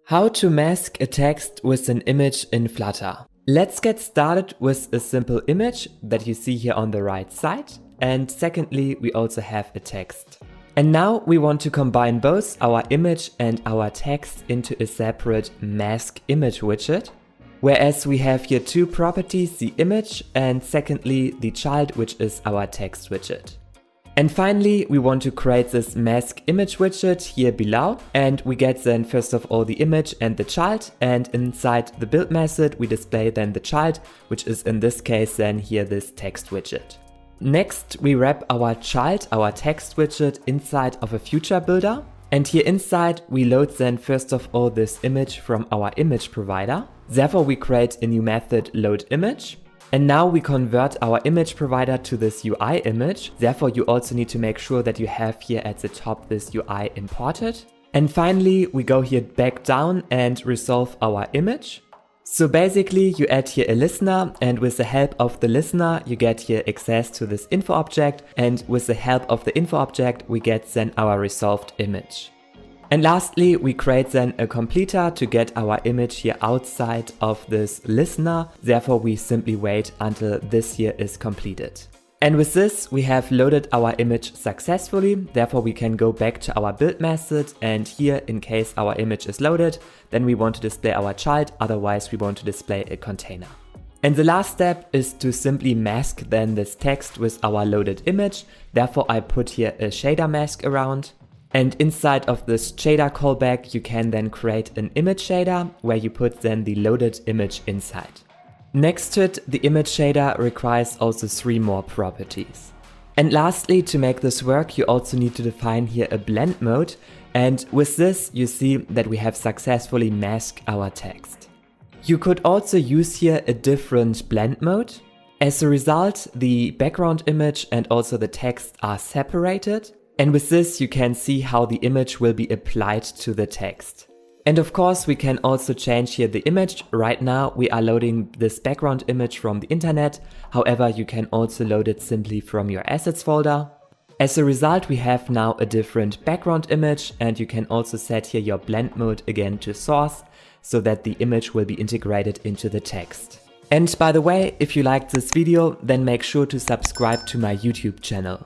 How to mask a text with an image in Flutter. Let's get started with a simple image that you see here on the right side. And secondly, we also have a text. And now we want to combine both our image and our text into a separate mask image widget. Whereas we have here two properties, the image and secondly the child, which is our text widget. And finally, we want to create this mask image widget here below, and we get then first of all the image and the child, and inside the build method we display then the child, which is in this case then here this text widget. Next, we wrap our child, our text widget, inside of a future builder, and here inside we load then first of all this image from our image provider. Therefore we create a new method loadImage. And now we convert our image provider to this UI image. Therefore, you also need to make sure that you have here at the top this UI imported. And finally, we go here back down and resolve our image. So basically, you add here a listener, and with the help of the listener, you get here access to this info object. And with the help of the info object, we get then our resolved image. And lastly, we create then a completer to get our image here outside of this listener. Therefore, we simply wait until this here is completed. And with this, we have loaded our image successfully. Therefore, we can go back to our build method. And here, in case our image is loaded, then we want to display our child. Otherwise, we want to display a container. And the last step is to simply mask then this text with our loaded image. Therefore, I put here a shader mask around. And inside of this shader callback, you can then create an image shader where you put then the loaded image inside. Next to it, the image shader requires also 3 more properties. And lastly, to make this work, you also need to define here a blend mode. And with this, you see that we have successfully masked our text. You could also use here a different blend mode. As a result, the background image and also the text are separated. And with this, you can see how the image will be applied to the text. And of course, we can also change here the image. Right now, we are loading this background image from the internet. However, you can also load it simply from your assets folder. As a result, we have now a different background image, and you can also set here your blend mode again to source so that the image will be integrated into the text. And by the way, if you liked this video, then make sure to subscribe to my YouTube channel.